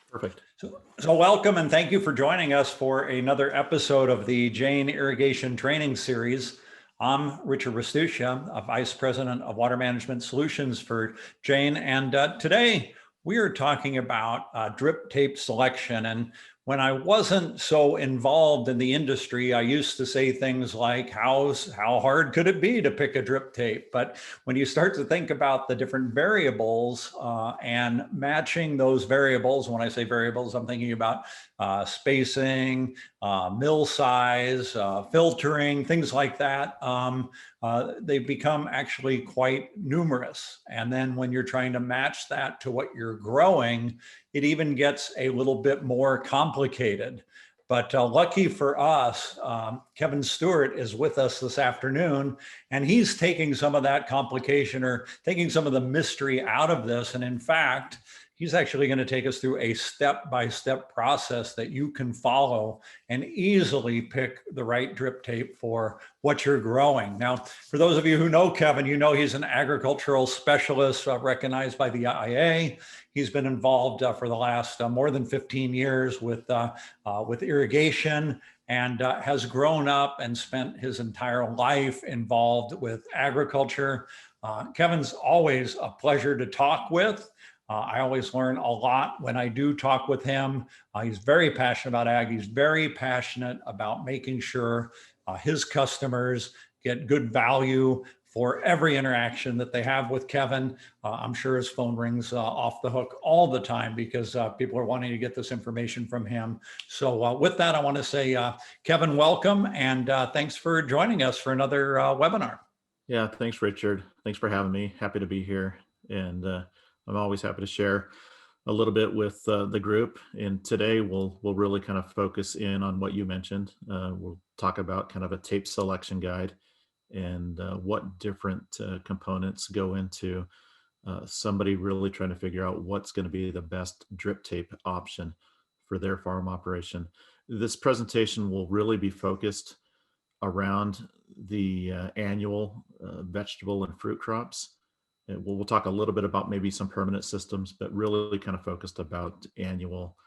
Perfect. So welcome and thank you for joining us for another episode of the Jane Irrigation Training Series. I'm Richard Restuccia, Vice President of Water Management Solutions for Jane. And today we are talking about drip tape selection. And when I wasn't so involved in the industry, I used to say things like, how hard could it be to pick a drip tape? But when you start to think about the different variables and matching those variables, when I say variables, I'm thinking about spacing, mill size, filtering, things like that. They become actually quite numerous. And then when you're trying to match that to what you're growing, it even gets a little bit more complicated. But lucky for us, Kevin Stewart is with us this afternoon, and he's taking some of that complication or taking some of the mystery out of this. And in fact, he's actually going to take us through a step-by-step process that you can follow and easily pick the right drip tape for what you're growing. Now, for those of you who know Kevin, you know he's an agricultural specialist recognized by the IEA. He's been involved for the last more than 15 years with irrigation and has grown up and spent his entire life involved with agriculture. Kevin's always a pleasure to talk with. I always learn a lot when I do talk with him. He's very passionate about ag. He's very passionate about making sure his customers get good value for every interaction that they have with Kevin. I'm sure his phone rings off the hook all the time because people are wanting to get this information from him. So with that, I want to say, Kevin, welcome, and thanks for joining us for another webinar. Yeah, thanks, Richard. Thanks for having me. Happy to be here. And I'm always happy to share a little bit with the group. And today we'll really kind of focus in on what you mentioned. We'll talk about kind of a tape selection guide and what different components go into somebody really trying to figure out what's going to be the best drip tape option for their farm operation. This presentation will really be focused around the annual vegetable and fruit crops. And we'll talk a little bit about maybe some permanent systems, but really kind of focused about annual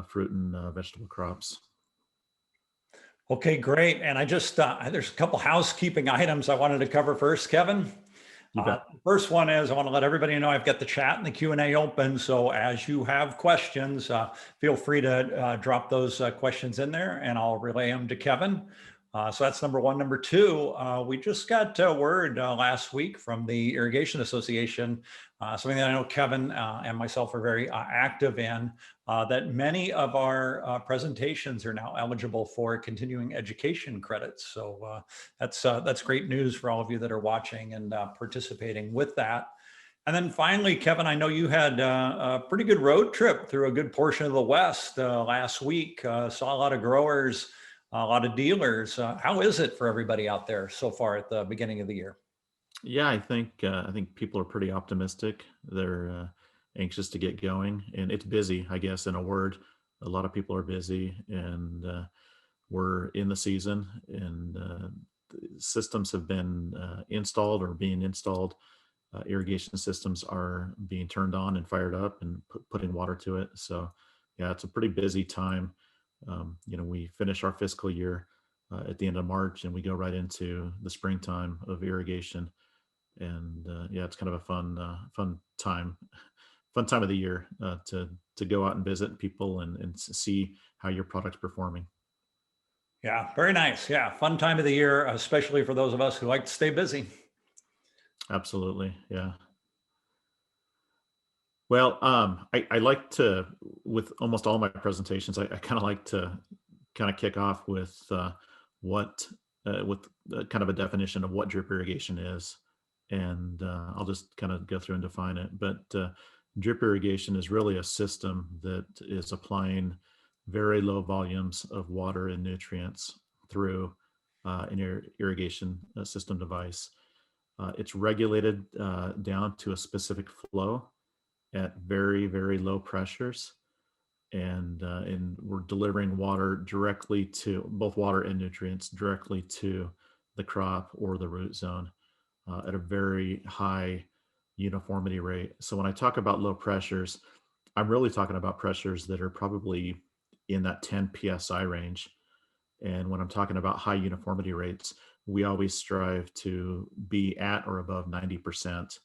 fruit and vegetable crops. Okay, great. And I just, there's a couple housekeeping items I wanted to cover first, Kevin. First one is I want to let everybody know I've got the chat and the Q&A open. So as you have questions, feel free to drop those questions in there and I'll relay them to Kevin. So that's number one. Number two, we just got word last week from the Irrigation Association, something that I know Kevin and myself are very active in, that many of our presentations are now eligible for continuing education credits. So that's great news for all of you that are watching and participating with that. And then finally, Kevin, I know you had a pretty good road trip through a good portion of the West last week. Saw a lot of growers, a lot of dealers. How is it for everybody out there so far at the beginning of the year? Yeah, I think people are pretty optimistic. They're anxious to get going, and it's busy, I guess, in a word. A lot of people are busy, and we're in the season, and systems have been installed or being installed. Irrigation systems are being turned on and fired up and putting water to it. So yeah, it's a pretty busy time. We finish our fiscal year at the end of March and we go right into the springtime of irrigation. And yeah, it's kind of a fun time of the year to go out and visit people and see how your product's performing. Yeah, very nice. Yeah, fun time of the year, especially for those of us who like to stay busy. Absolutely, yeah. Well, I like to, with almost all my presentations, I kind of like to kind of kick off with kind of a definition of what drip irrigation is. And I'll just kind of go through and define it. But drip irrigation is really a system that is applying very low volumes of water and nutrients through an irrigation system device. It's regulated down to a specific flow at very, very low pressures. And we're delivering water directly to both water and nutrients directly to the crop or the root zone at a very high uniformity rate. So when I talk about low pressures, I'm really talking about pressures that are probably in that 10 psi range. And when I'm talking about high uniformity rates, we always strive to be at or above 90%.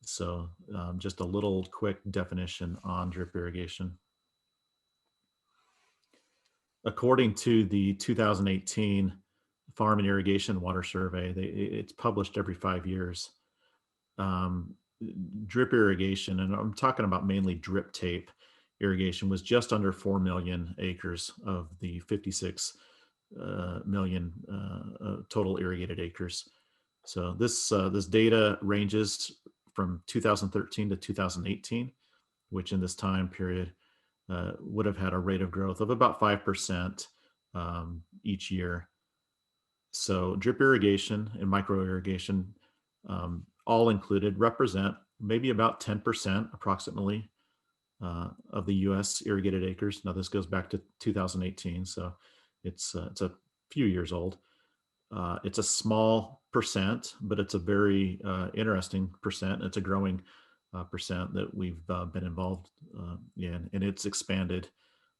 So just a little quick definition on drip irrigation. According to the 2018 Farm and Irrigation Water Survey, it's published every 5 years. Um, Drip irrigation, and I'm talking about mainly drip tape irrigation, was just under 4 million acres of the 56 million total irrigated acres. So this data ranges from 2013 to 2018, which in this time period would have had a rate of growth of about 5% each year. So drip irrigation and micro irrigation, all included, represent maybe about 10% approximately of the U.S. irrigated acres. Now this goes back to 2018, so it's a few years old. It's a small percent, but it's a very interesting percent. It's a growing percent that we've been involved in, and it's expanded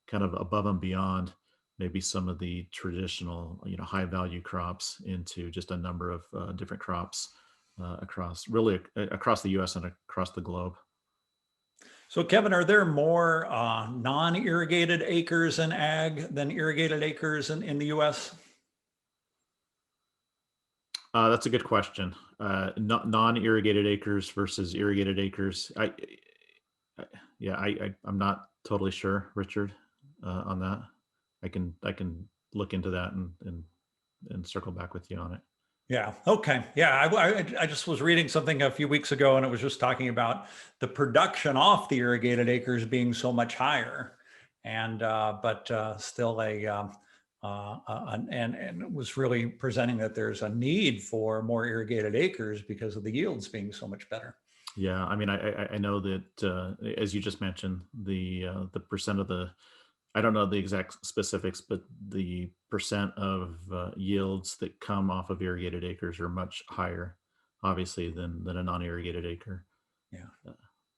kind of above and beyond maybe some of the traditional, high value crops into just a number of different crops across the U.S. and across the globe. So, Kevin, are there more non-irrigated acres in ag than irrigated acres in the U.S.? That's a good question. Non-irrigated acres versus irrigated acres. I'm not totally sure, Richard, on that. I can look into that and circle back with you on it. Yeah. Okay. Yeah. I just was reading something a few weeks ago, and it was just talking about the production off the irrigated acres being so much higher, and but still and it was really presenting that there's a need for more irrigated acres because of the yields being so much better. Yeah. I mean, I know that as you just mentioned, the percent of the, I don't know the exact specifics, but the percent of yields that come off of irrigated acres are much higher, obviously, than a non-irrigated acre. Yeah.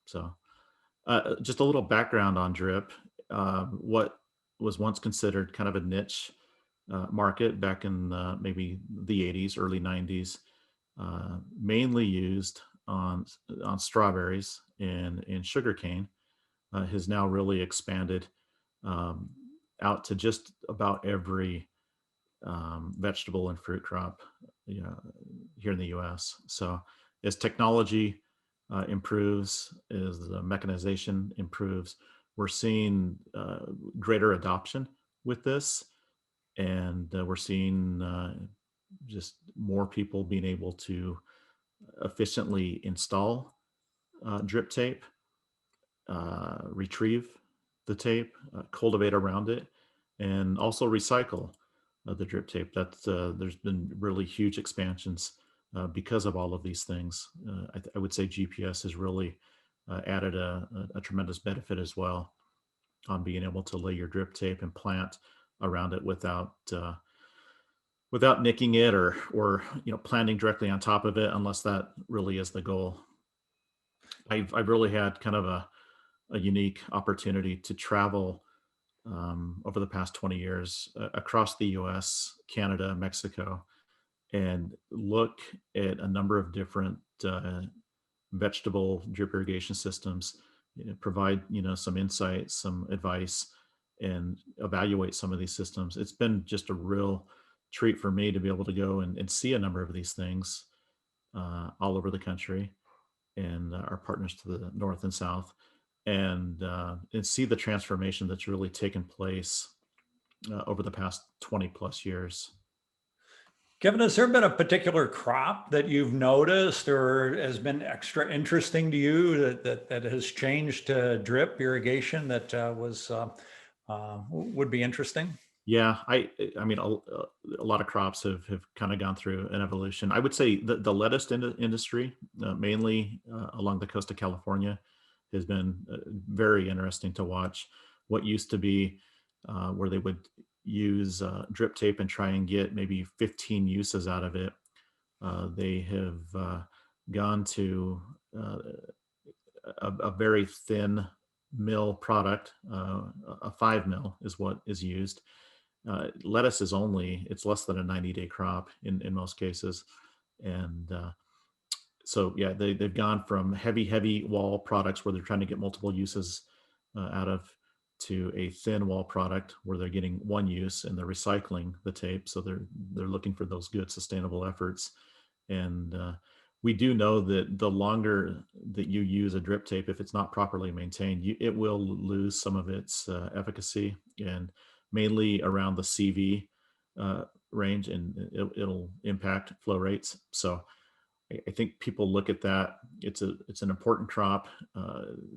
So just a little background on drip. What was once considered kind of a niche market back in maybe the 80s, early 90s, mainly used on strawberries and sugarcane, has now really expanded out to just about every vegetable and fruit crop, here in the U.S. So as technology improves, as the mechanization improves, we're seeing greater adoption with this, and we're seeing just more people being able to efficiently install drip tape, retrieve the tape, cultivate around it, and also recycle the drip tape. There's been really huge expansions because of all of these things. I would say GPS has really added a tremendous benefit as well on being able to lay your drip tape and plant around it without nicking it or planting directly on top of it, unless that really is the goal. I've really had kind of a unique opportunity to travel over the past 20 years across the US, Canada, Mexico, and look at a number of different vegetable drip irrigation systems, provide some insight, some advice, and evaluate some of these systems. It's been just a real treat for me to be able to go and see a number of these things all over the country, and our partners to the north and south, and see the transformation that's really taken place over the past 20 plus years. Kevin, has there been a particular crop that you've noticed or has been extra interesting to you that has changed to drip irrigation that would be interesting? Yeah, I mean, a lot of crops have kind of gone through an evolution. I would say the lettuce industry, mainly along the coast of California, has been very interesting to watch. What used to be where they would, use drip tape and try and get maybe 15 uses out of it. They have gone to a very thin mill product. A 5 mil is what is used. Lettuce is it's less than a 90-day crop in most cases. And so, yeah, they've gone from heavy wall products where they're trying to get multiple uses out of, to a thin wall product where they're getting one use and they're recycling the tape. So they're looking for those good sustainable efforts. And we do know that the longer that you use a drip tape, if it's not properly maintained, it will lose some of its efficacy, and mainly around the CV range, and it'll impact flow rates. So I think people look at that. It's an important crop.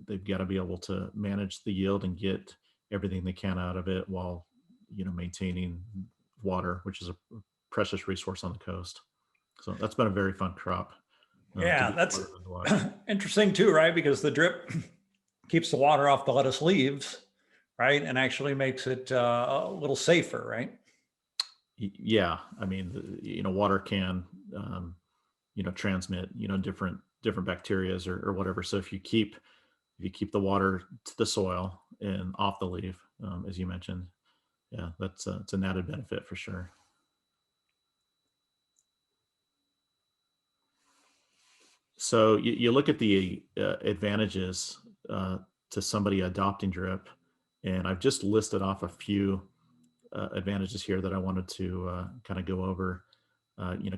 They've got to be able to manage the yield and get everything they can out of it while maintaining water, which is a precious resource on the coast. So that's been a very fun crop to Yeah, be that's part of and to watch. interesting too, right? Because the drip keeps the water off the lettuce leaves, right? And actually makes it a little safer, right? Yeah, I mean, water can transmit different bacterias or whatever. So if you keep the water to the soil and off the leaf, as you mentioned, yeah, it's an added benefit for sure. So you look at the advantages to somebody adopting drip, and I've just listed off a few advantages here that I wanted to kind of go over.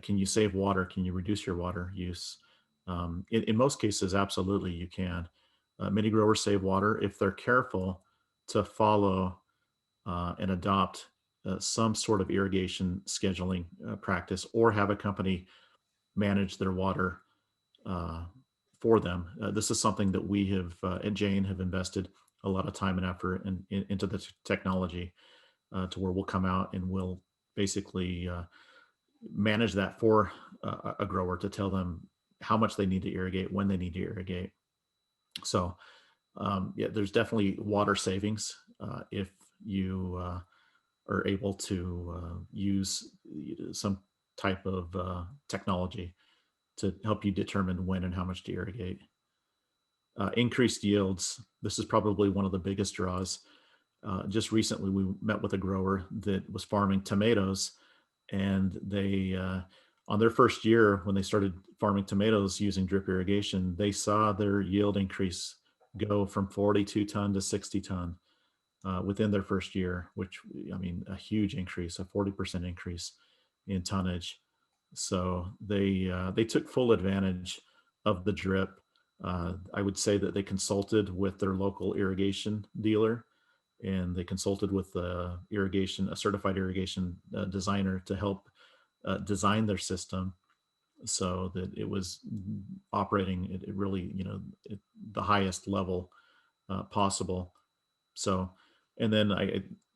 Can you save water? Can you reduce your water use? In most cases, absolutely, you can. Many growers save water if they're careful to follow and adopt some sort of irrigation scheduling practice, or have a company manage their water uh, for them. This is something that we have at Jane have invested a lot of time and effort into the technology, to where we'll come out and we'll basically manage that for a grower, to tell them how much they need to irrigate, when they need to irrigate. So yeah, there's definitely water savings if you are able to use some type of technology to help you determine when and how much to irrigate. Increased yields. This is probably one of the biggest draws. Just recently, we met with a grower that was farming tomatoes, and they, on their first year, when they started farming tomatoes using drip irrigation, they saw their yield increase go from 42 ton to 60 ton within their first year, which, I mean, a huge increase, a 40% increase in tonnage. So they took full advantage of the drip. I would say that they consulted with their local irrigation dealer, and they consulted with a certified irrigation designer to help design their system so that it was operating at really, at the highest level possible. So, and then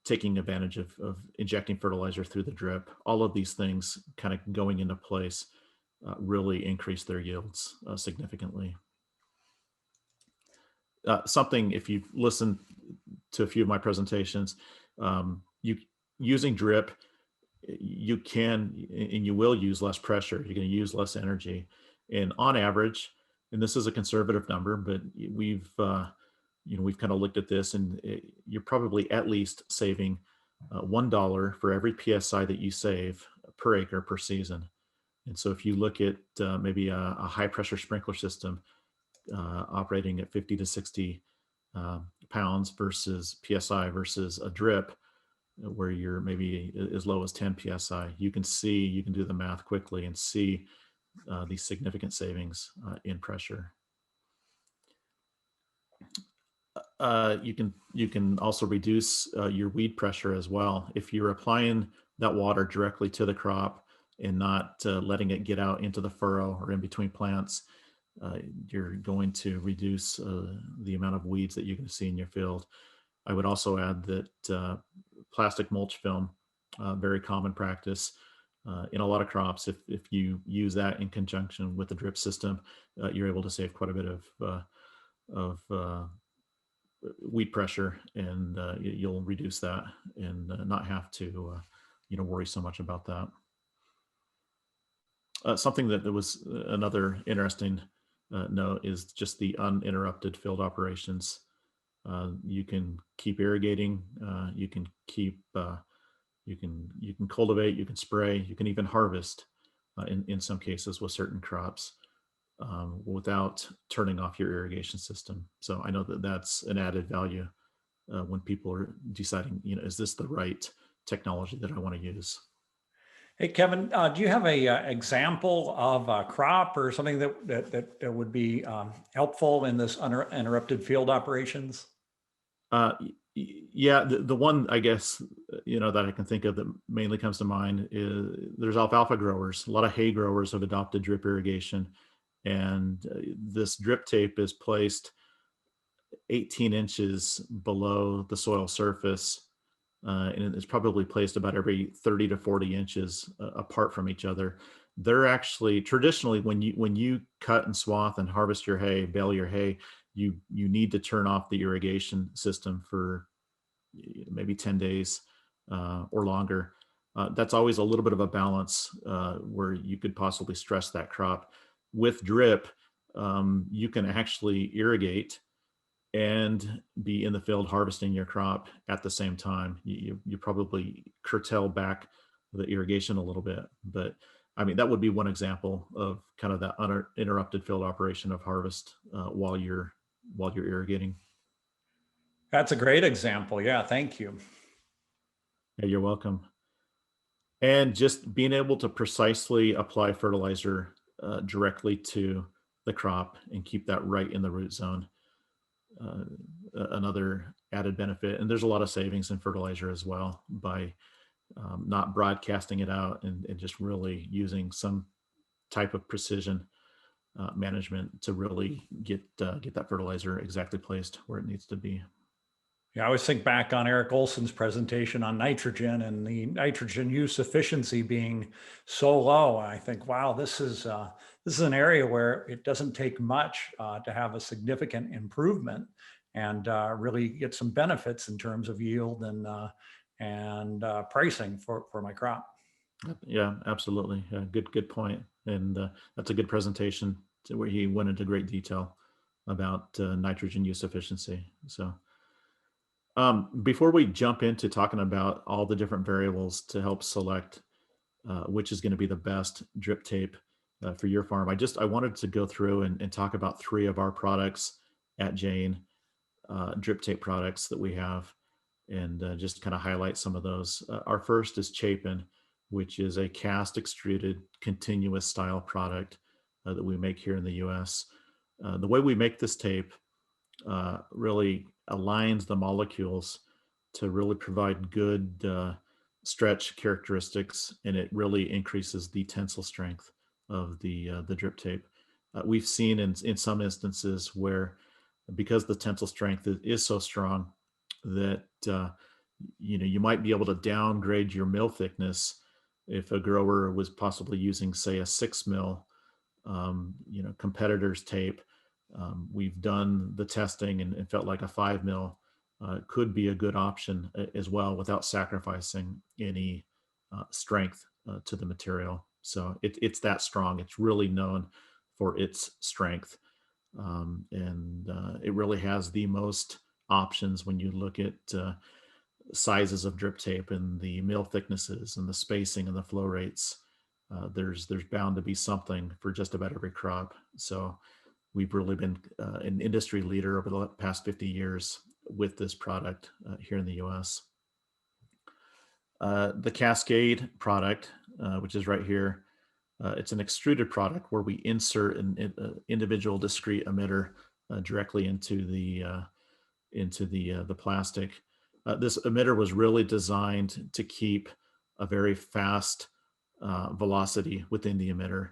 taking advantage of injecting fertilizer through the drip. All of these things kind of going into place really increase their yields significantly. Something, if you've listened to a few of my presentations, you using drip, you can and you will use less pressure. You're going to use less energy, and on average, and this is a conservative number, but we've kind of looked at this, and you're probably at least saving $1 for every psi that you save per acre per season. And so if you look at maybe a high pressure sprinkler system operating at 50 to 60 pounds versus psi versus a drip where you're maybe as low as 10 psi, you can do the math quickly and see these significant savings in pressure. You can also reduce your weed pressure as well if you're applying that water directly to the crop and not letting it get out into the furrow or in between plants. You're going to reduce the amount of weeds that you can see in your field. I would also add that plastic mulch film, very common practice in a lot of crops. If you use that in conjunction with the drip system, you're able to save quite a bit of weed pressure, and you'll reduce that and not have to worry so much about that. Something that was another interesting note is just the uninterrupted field operations. You can keep irrigating. You can keep. You can cultivate. You can spray. You can even harvest. In some cases with certain crops, without turning off your irrigation system. So I know that that's an added value when people are deciding, is this the right technology that I want to use? Hey, Kevin, do you have a example of a crop or something that would be helpful in this uninterrupted field operations? Yeah, the one I guess that I can think of that mainly comes to mind is there's alfalfa growers. A lot of hay growers have adopted drip irrigation, and this drip tape is placed 18 inches below the soil surface, and it's probably placed about every 30 to 40 inches apart from each other. They're actually traditionally when you cut and swath and harvest your hay, bale your hay, you need to turn off the irrigation system for maybe 10 days or longer. That's always a little bit of a balance where you could possibly stress that crop. With drip, you can actually irrigate and be in the field harvesting your crop at the same time. You probably curtail back the irrigation a little bit, but I mean that would be one example of kind of that uninterrupted field operation of harvest while you're irrigating. That's a great example. Yeah, thank you. Yeah, you're welcome. And just being able to precisely apply fertilizer directly to the crop and keep that right in the root zone. Uh, Another added benefit, and there's a lot of savings in fertilizer as well by not broadcasting it out and just really using some type of precision management to really get that fertilizer exactly placed where it needs to be. Yeah, I always think back on Eric Olson's presentation on nitrogen and the nitrogen use efficiency being so low. I think, wow, this is an area where it doesn't take much to have a significant improvement and really get some benefits in terms of yield and pricing for my crop. Yeah, absolutely. Yeah, good point. And that's a good presentation where he went into great detail about nitrogen use efficiency. So before we jump into talking about all the different variables to help select which is going to be the best drip tape for your farm, I wanted to go through and talk about three of our products at Jane, drip tape products that we have, and just kind of highlight some of those. Our first is Chapin, which is a cast extruded continuous style product that we make here in the US. The way we make this tape really aligns the molecules to really provide good stretch characteristics, and it really increases the tensile strength of the drip tape. We've seen in some instances where because the tensile strength is so strong that you might be able to downgrade your mill thickness if a grower was possibly using, say, a 6 mil competitors tape. We've done the testing and felt like a 5 mil could be a good option as well without sacrificing any strength to the material. So it's that strong. It's really known for its strength. And it really has the most options when you look at sizes of drip tape and the mill thicknesses and the spacing and the flow rates. There's bound to be something for just about every crop. So we've really been an industry leader over the past 50 years with this product here in the US. The Cascade product, which is right here, it's an extruded product where we insert an individual discrete emitter directly into the plastic. This emitter was really designed to keep a very fast velocity within the emitter.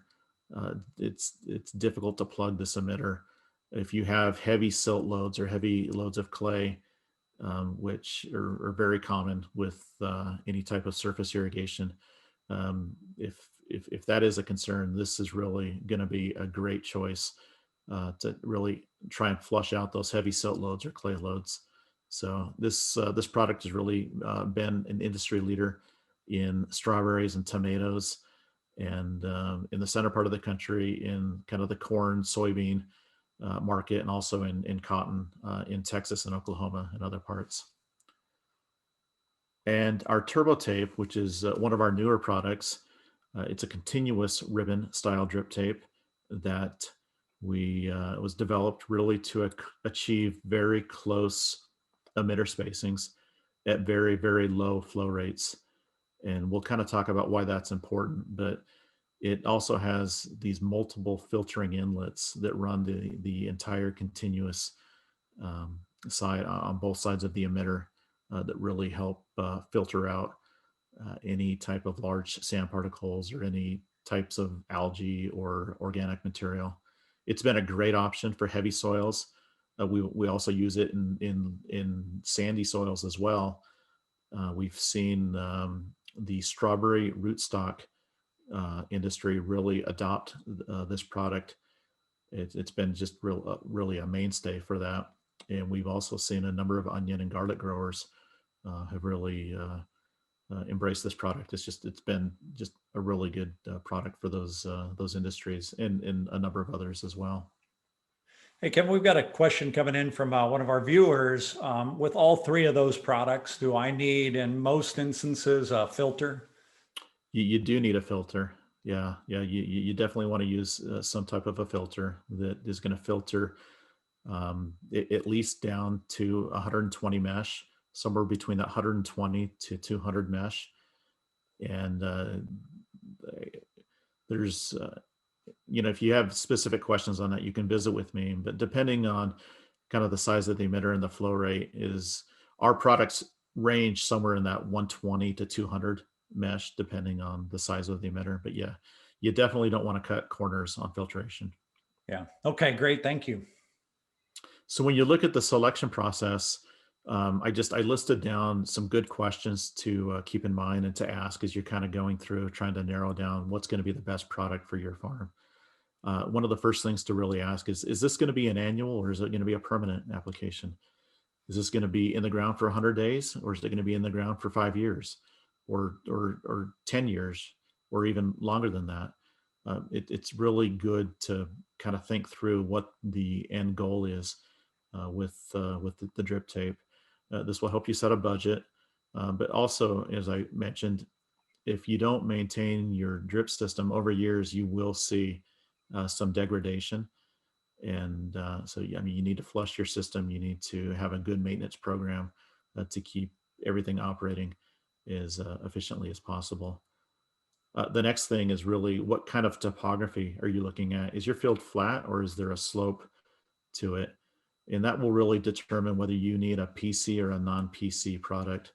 It's difficult to plug this emitter if you have heavy silt loads or heavy loads of clay, which are very common with any type of surface irrigation. If that is a concern, this is really going to be a great choice to really try and flush out those heavy silt loads or clay loads. So this product has really been an industry leader in strawberries and tomatoes, and in the center part of the country in kind of the corn, soybean market, and also in cotton in Texas and Oklahoma and other parts. And our turbo tape, which is one of our newer products, it's a continuous ribbon style drip tape that we was developed really to achieve very close emitter spacings at very, very low flow rates. And we'll kind of talk about why that's important, but it also has these multiple filtering inlets that run the entire continuous side on both sides of the emitter that really help filter out any type of large sand particles or any types of algae or organic material. It's been a great option for heavy soils. We also use it in sandy soils as well. We've seen the strawberry rootstock industry really adopt this product. It's been just really a mainstay for that. And we've also seen a number of onion and garlic growers have really embraced this product. It's been just a really good product for those industries and a number of others as well. Hey, Kevin, we've got a question coming in from one of our viewers. With all three of those products, do I need, in most instances, a filter? You do need a filter. Yeah, yeah. You definitely want to use some type of a filter that is going to filter at least down to 120 mesh, somewhere between that 120 to 200 mesh. And there's, if you have specific questions on that, you can visit with me. But depending on kind of the size of the emitter and the flow rate, is our products range somewhere in that 120 to 200 mesh, depending on the size of the emitter. But yeah, you definitely don't want to cut corners on filtration. Yeah. Okay, great. Thank you. So when you look at the selection process, I listed down some good questions to keep in mind and to ask as you're kind of going through trying to narrow down what's going to be the best product for your farm. One of the first things to really ask is this going to be an annual or is it going to be a permanent application? Is this going to be in the ground for 100 days or is it going to be in the ground for 5 years or 10 years or even longer than that? It's really good to kind of think through what the end goal is with the drip tape. This will help you set a budget, but also, as I mentioned, if you don't maintain your drip system over years, you will see some degradation. And so, I mean, you need to flush your system. You need to have a good maintenance program to keep everything operating as efficiently as possible. The next thing is really what kind of topography are you looking at? Is your field flat or is there a slope to it? And that will really determine whether you need a PC or a non-PC product.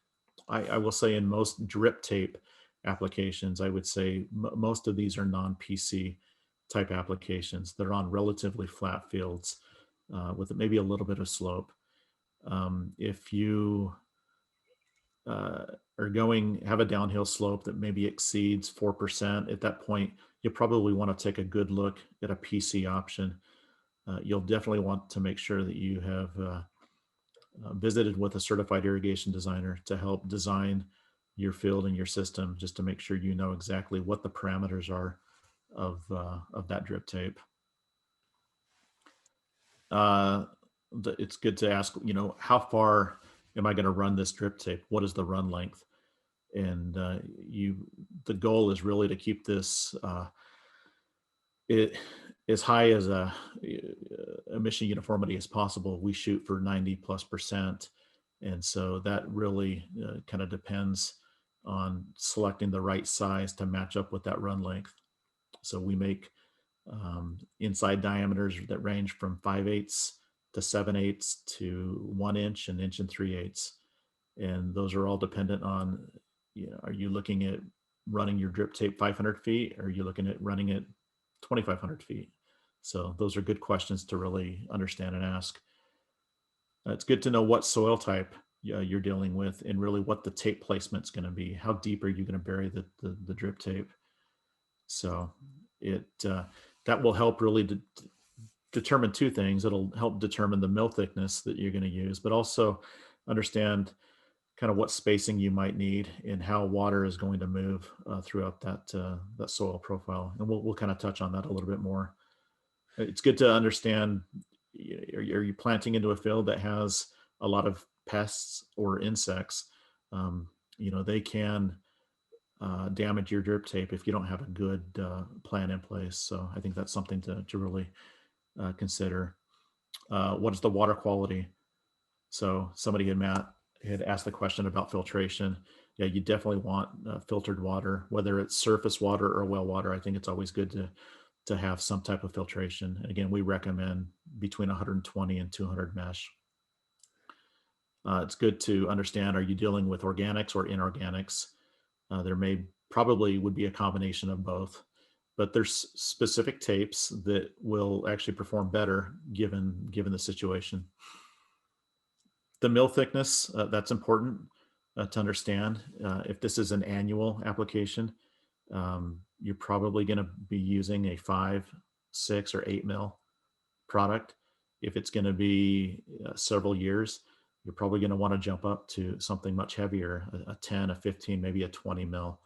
I will say in most drip tape applications, I would say most of these are non-PC type applications. They're on relatively flat fields with maybe a little bit of slope. If you are have a downhill slope that maybe exceeds 4%, at that point, you probably want to take a good look at a PC option. You'll definitely want to make sure that you have visited with a certified irrigation designer to help design your field and your system, just to make sure you know exactly what the parameters are of that drip tape. It's good to ask, how far am I going to run this drip tape? What is the run length? And the goal is really to keep this as high as a emission uniformity as possible. We shoot for 90+%. And so that really kind of depends on selecting the right size to match up with that run length. So we make inside diameters that range from 5/8 to 7/8 to 1 inch, an inch and 3/8. And those are all dependent on, are you looking at running your drip tape 500 feet? Or are you looking at running it 2,500 feet? So those are good questions to really understand and ask. It's good to know what soil type you're dealing with and really what the tape placement's going to be. How deep are you going to bury the drip tape? So that will help really determine two things. It'll help determine the mill thickness that you're going to use, but also understand kind of what spacing you might need and how water is going to move throughout that soil profile. And we'll kind of touch on that a little bit more. It's good to understand, are you planting into a field that has a lot of pests or insects? Um, they can damage your drip tape if you don't have a good plan in place. So I think that's something to really consider. What is the water quality? So Matt had asked the question about filtration. Yeah, you definitely want filtered water, whether it's surface water or well water. I think it's always good to have some type of filtration. And again, we recommend between 120 and 200 mesh. It's good to understand, are you dealing with organics or inorganics? There may probably would be a combination of both, but there's specific tapes that will actually perform better given the situation. The mill thickness, that's important to understand. If this is an annual application, you're probably going to be using a 5, 6, or 8 mil product. If it's going to be several years, you're probably going to want to jump up to something much heavier, a 10, a 15, maybe a 20 mil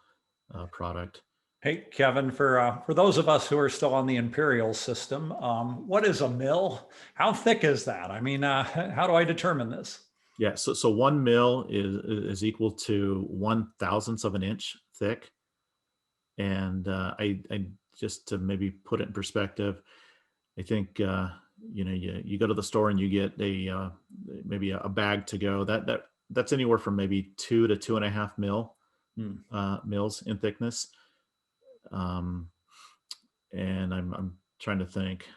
product. Hey, Kevin, for those of us who are still on the imperial system, what is a mill? How thick is that? I mean, how do I determine this? Yeah, so 1 mil is equal to 1/1000th of an inch thick. And I just to maybe put it in perspective, I think you go to the store and you get a maybe a bag to go. That's anywhere from maybe 2 to 2.5 mils in thickness. And I'm trying to think.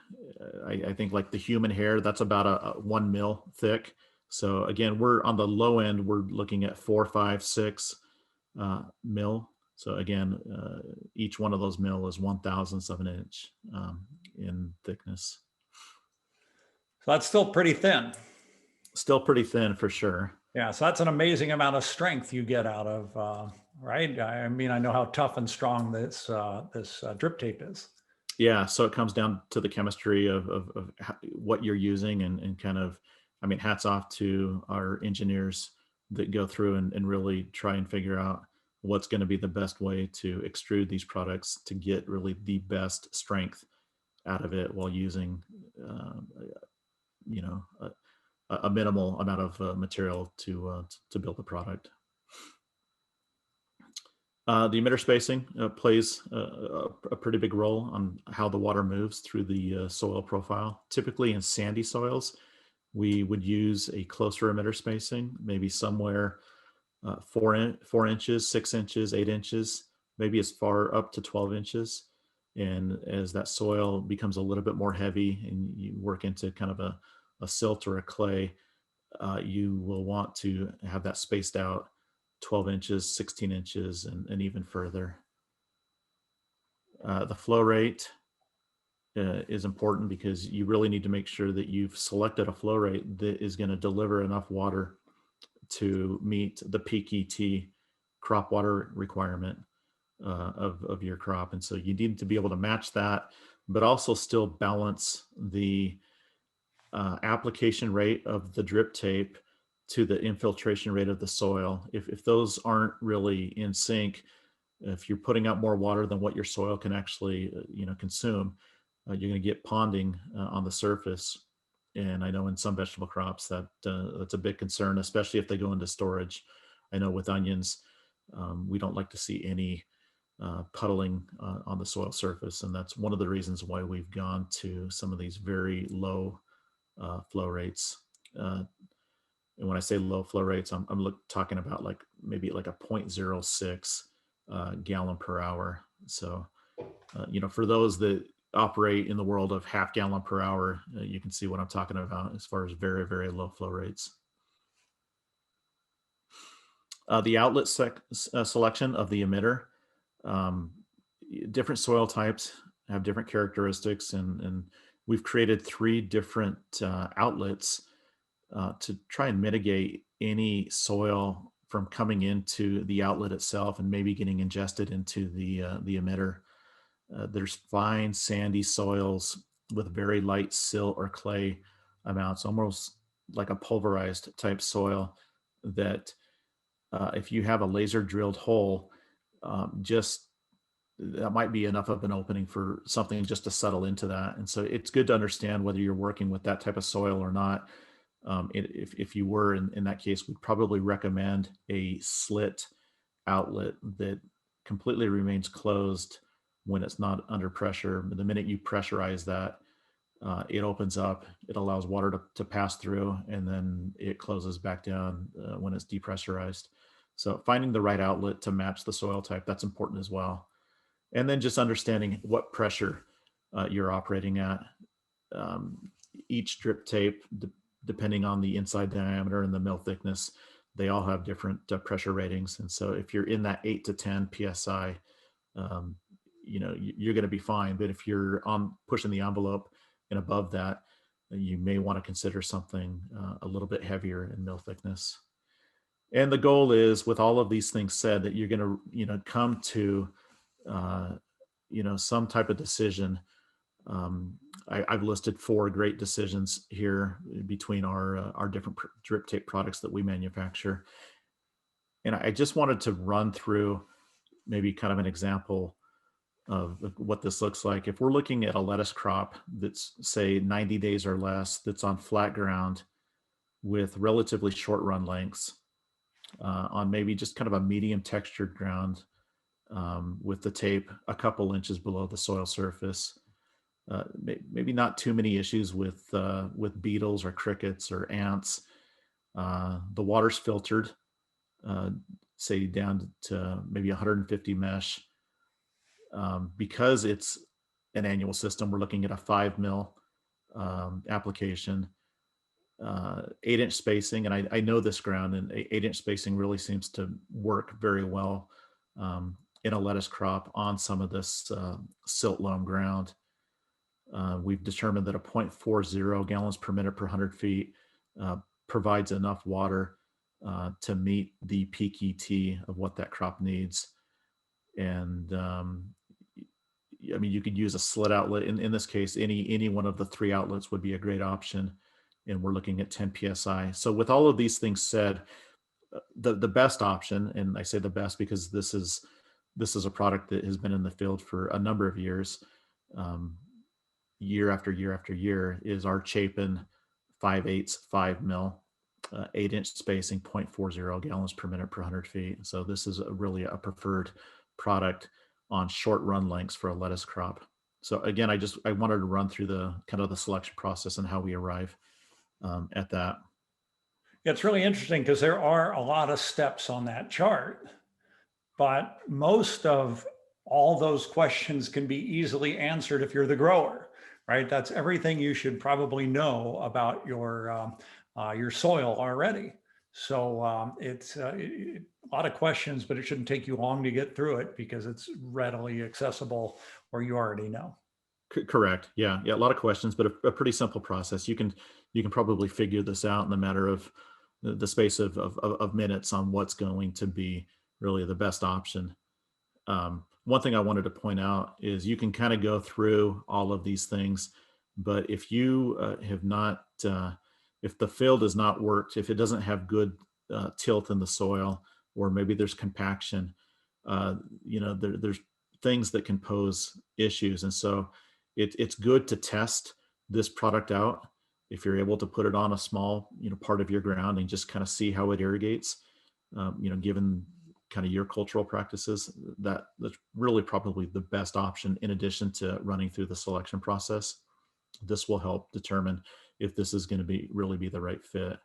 I think like the human hair, that's about a 1 mil thick. So again, we're on the low end. We're looking at 4, 5, 6 mil. So again, each one of those mil is 1/1000th of an inch in thickness. So that's still pretty thin. Still pretty thin for sure. Yeah, so that's an amazing amount of strength you get out of, right? I mean, I know how tough and strong this drip tape is. Yeah, so it comes down to the chemistry of what you're using and kind of, I mean, hats off to our engineers that go through and really try and figure out what's going to be the best way to extrude these products to get really the best strength out of it while using, you know, a minimal amount of material to build the product. The emitter spacing plays a pretty big role on how the water moves through the soil profile. Typically in sandy soils, we would use a closer emitter spacing, maybe somewhere 4 inches, 6 inches, 8 inches, maybe as far up to 12 inches. And as that soil becomes a little bit more heavy and you work into kind of a silt or a clay, you will want to have that spaced out 12 inches, 16 inches, and even further. The flow rate is important because you really need to make sure that you've selected a flow rate that is going to deliver enough water to meet the peak ET crop water requirement of your crop. And so you need to be able to match that, but also still balance the application rate of the drip tape to the infiltration rate of the soil. If those aren't really in sync, if you're putting out more water than what your soil can actually consume, you're going to get ponding on the surface. And I know in some vegetable crops that's a big concern, especially if they go into storage. I know with onions, we don't like to see any puddling on the soil surface, and that's one of the reasons why we've gone to some of these very low flow rates. And when I say low flow rates, I'm talking about like maybe like a 0.06 gallon per hour. So, for those that operate in the world of half gallon per hour, you can see what I'm talking about as far as very, very low flow rates. The outlet selection of the emitter. Different soil types have different characteristics, and we've created 3 different outlets to try and mitigate any soil from coming into the outlet itself and maybe getting ingested into the emitter. There's fine sandy soils with very light silt or clay amounts, almost like a pulverized type soil that if you have a laser drilled hole, just that might be enough of an opening for something just to settle into that. And so it's good to understand whether you're working with that type of soil or not. If you were in that case, we'd probably recommend a slit outlet that completely remains closed when it's not under pressure. The minute you pressurize that, it opens up, it allows water to pass through, and then it closes back down when it's depressurized. So finding the right outlet to match the soil type, that's important as well. And then just understanding what pressure you're operating at. Um, each drip tape, depending on the inside diameter and the mill thickness, they all have different pressure ratings. And so if you're in that 8 to 10 psi, um, you're going to be fine. But if you're on pushing the envelope and above that, you may want to consider something a little bit heavier in mill thickness. And the goal is, with all of these things said, that you're going to come to uh, some type of decision. I've listed 4 great decisions here between our different drip tape products that we manufacture, and I just wanted to run through maybe kind of an example of what this looks like. If we're looking at a lettuce crop that's, say, 90 days or less, that's on flat ground with relatively short run lengths, on maybe just kind of a medium textured ground, with the tape a couple inches below the soil surface. Maybe not too many issues with beetles or crickets or ants. The water's filtered, uh, say down to maybe 150 mesh. Because it's an annual system, we're looking at a 5 mil application, 8-inch spacing, and I know this ground, and 8-inch spacing really seems to work very well in a lettuce crop on some of this silt loam ground. We've determined that a 0.40 gallons per minute per 100 feet provides enough water to meet the peak ET of what that crop needs. And I mean, you could use a slit outlet. In this case, any one of the 3 outlets would be a great option. And we're looking at 10 psi. So with all of these things said, the best option, and I say the best because this is a product that has been in the field for a number of years, year after year after year, is our Chapin 5/8 5 mil, 8-inch spacing, 0.40 gallons per minute per 100 feet. So this is really a preferred product on short run lengths for a lettuce crop. So again, I wanted to run through the kind of the selection process and how we arrive at that. It's really interesting because there are a lot of steps on that chart, but most of all those questions can be easily answered if you're the grower, right? That's everything you should probably know about your soil already. So it's a lot of questions, but it shouldn't take you long to get through it because it's readily accessible or you already know. Correct. Yeah. Yeah. A lot of questions, but a pretty simple process. You can probably figure this out in a matter of the space of minutes on what's going to be really the best option. One thing I wanted to point out is you can kind of go through all of these things, but if you have not, if the field has not worked, if it doesn't have good tilt in the soil, or maybe there's compaction, uh, there's things that can pose issues. And so it's good to test this product out if you're able to put it on a small, part of your ground and just kind of see how it irrigates. Given kind of your cultural practices, that's really probably the best option in addition to running through the selection process. This will help determine if this is going to really be the right fit.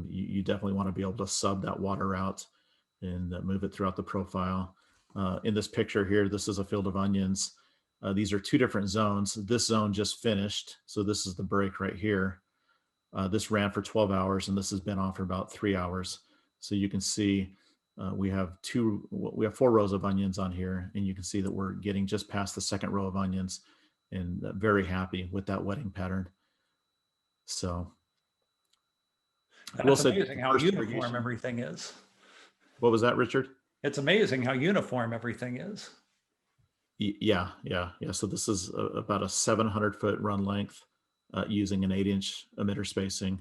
You definitely want to be able to sub that water out and move it throughout the profile. In this picture here, this is a field of onions. These are 2 different zones. This zone just finished, so this is the break right here. This ran for 12 hours, and this has been on for about 3 hours. So you can see we have 4 rows of onions on here, and you can see that we're getting just past the second row of onions, and very happy with that wetting pattern. So I will That's say amazing the how first uniform irrigation. everything is. What was that, Richard? It's amazing how uniform everything is. Yeah. So this is about a 700-foot run length using an 8-inch emitter spacing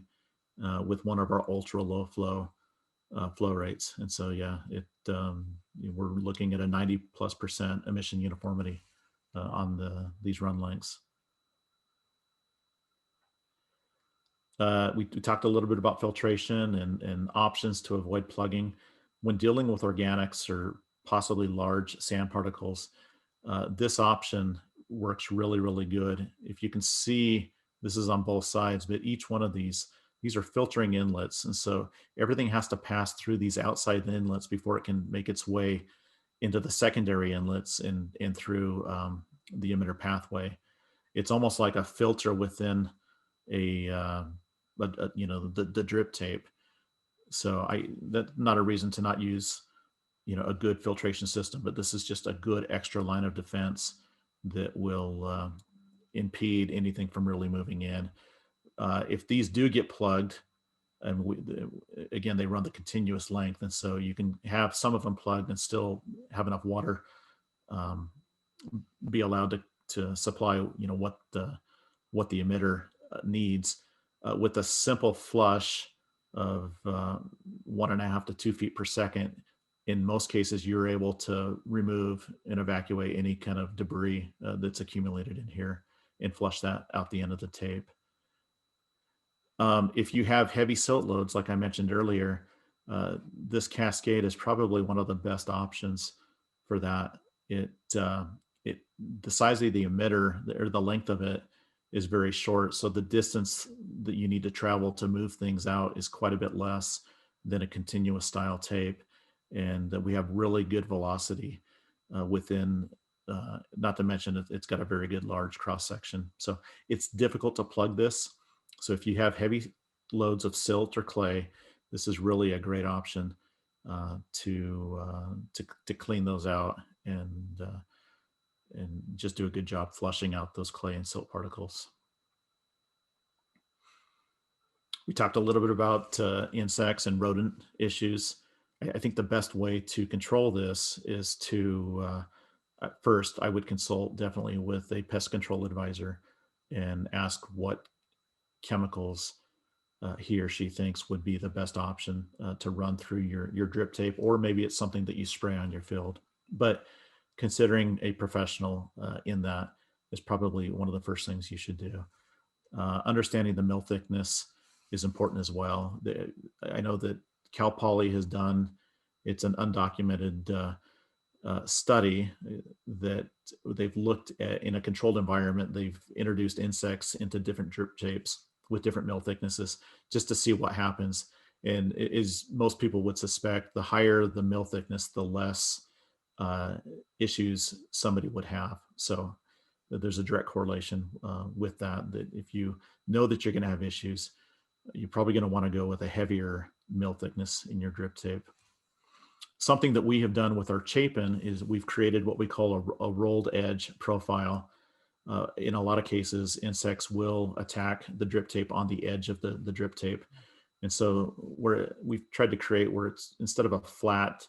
with one of our ultra low flow rates. And so, yeah, we're looking at a 90+% emission uniformity on these run lengths. We talked a little bit about filtration and options to avoid plugging. When dealing with organics or possibly large sand particles, this option works really, really good. If you can see, this is on both sides, but each one of these are filtering inlets. And so everything has to pass through these outside inlets before it can make its way into the secondary inlets and through the emitter pathway. It's almost like a filter within a, the drip tape. So that's not a reason to not use a good filtration system, but this is just a good extra line of defense that will impede anything from really moving in. If these do get plugged, and again, they run the continuous length, and so you can have some of them plugged and still have enough water um, be allowed to supply what the emitter needs with a simple flush of 1.5 to 2 feet per second. In most cases, you're able to remove and evacuate any kind of debris that's accumulated in here and flush that out the end of the tape. If you have heavy silt loads, like I mentioned earlier, this cascade is probably one of the best options for that. It, uh, the size of the emitter or the length of it is very short, so the distance that you need to travel to move things out is quite a bit less than a continuous style tape, and that we have really good velocity within. Not to mention it's got a very good large cross section, so it's difficult to plug this. So if you have heavy loads of silt or clay, this is really a great option to clean those out and just do a good job flushing out those clay and silt particles. We talked a little bit about insects and rodent issues. I think the best way to control this is to first, I would consult definitely with a pest control advisor and ask what chemicals he or she thinks would be the best option to run through your drip tape, or maybe it's something that you spray on your field. But considering a professional in that is probably one of the first things you should do. Understanding the mill thickness is important as well. I know that Cal Poly has done, it's an undocumented study that they've looked at in a controlled environment. They've introduced insects into different drip tapes with different mill thicknesses just to see what happens. And as most people would suspect, the higher the mill thickness, the less issues somebody would have. So there's a direct correlation with that, that if you know that you're going to have issues, you're probably going to want to go with a heavier mill thickness in your drip tape. Something that we have done with our Chapin is we've created what we call a rolled edge profile. In a lot of cases, insects will attack the drip tape on the edge of the drip tape. And so we've tried to create where it's, instead of a flat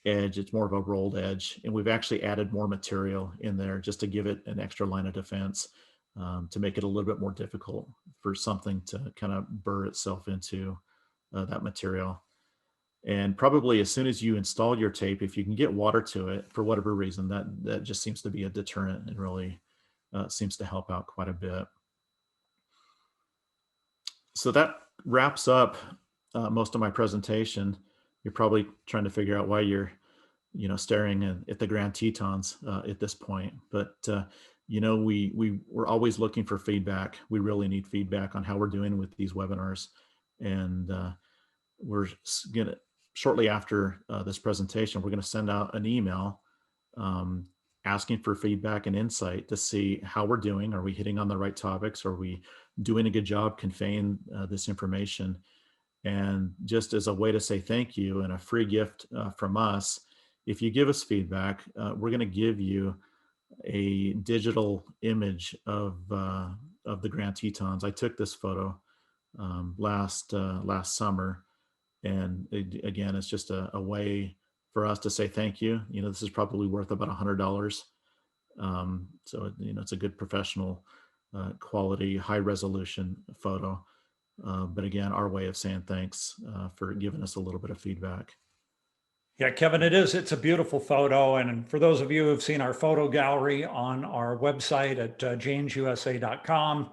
edge, it's more of a rolled edge. And we've actually added more material in there just to give it an extra line of defense, to make it a little bit more difficult for something to kind of burr itself into that material. And probably as soon as you install your tape, if you can get water to it for whatever reason, that just seems to be a deterrent and really seems to help out quite a bit. So that wraps up most of my presentation. You're probably trying to figure out why you're staring at the Grand Tetons at this point. But we're always looking for feedback. We really need feedback on how we're doing with these webinars, and we're gonna, shortly after this presentation, we're going to send out an email asking for feedback and insight to see how we're doing. Are we hitting on the right topics? Are we doing a good job conveying this information? And just as a way to say thank you and a free gift from us, if you give us feedback, we're going to give you a digital image of the Grand Tetons. I took this photo last summer, and again, it's just a way for us to say thank you. This is probably worth about $100, So, it's a good professional quality, high resolution photo. But again, our way of saying thanks for giving us a little bit of feedback. Yeah, Kevin, it's a beautiful photo. And for those of you who've seen our photo gallery on our website at janesusa.com,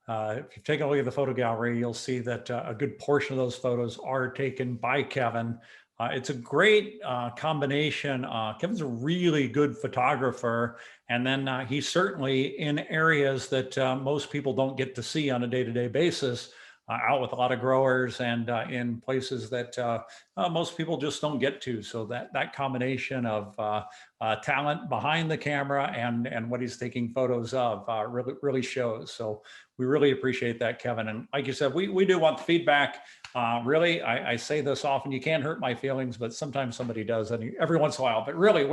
if you take a look at the photo gallery, you'll see that a good portion of those photos are taken by Kevin. It's a great combination. Kevin's a really good photographer. And then he's certainly in areas that most people don't get to see on a day-to-day basis, out with a lot of growers and in places that most people just don't get to. So that combination of talent behind the camera and what he's taking photos of really shows. So we really appreciate that, Kevin. And like you said, we do want the feedback. Really, I say this often, you can't hurt my feelings, but sometimes somebody does, and every once in a while. But really,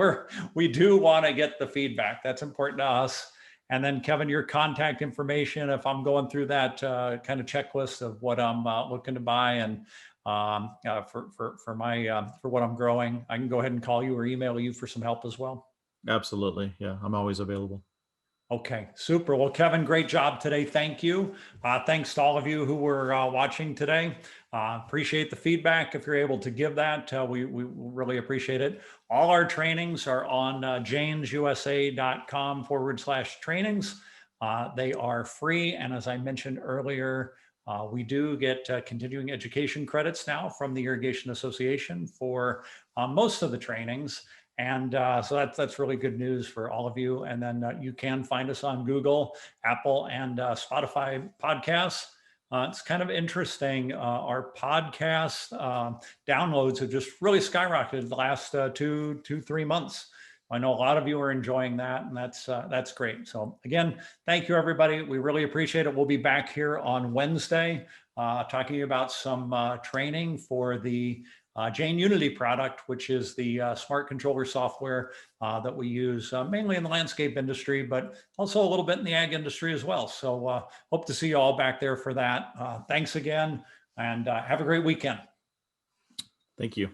we do want to get the feedback. That's important to us. And then, Kevin, your contact information, if I'm going through that kind of checklist of what I'm looking to buy and for what I'm growing, I can go ahead and call you or email you for some help as well. Absolutely. Yeah, I'm always available. Okay, super. Well, Kevin, great job today. Thank you. Thanks to all of you who were watching today. Appreciate the feedback. If you're able to give that, we really appreciate it. All our trainings are on janesusa.com/trainings. They are free. And as I mentioned earlier, we do get continuing education credits now from the Irrigation Association for most of the trainings. And so that's really good news for all of you. And then you can find us on Google, Apple, and Spotify podcasts. It's kind of interesting. Our podcast downloads have just really skyrocketed the last 3 months. I know a lot of you are enjoying that, and that's great. So again, thank you, everybody. We really appreciate it. We'll be back here on Wednesday talking about some training for the Jane Unity product, which is the smart controller software that we use mainly in the landscape industry, but also a little bit in the ag industry as well. So hope to see you all back there for that. Thanks again, and have a great weekend. Thank you.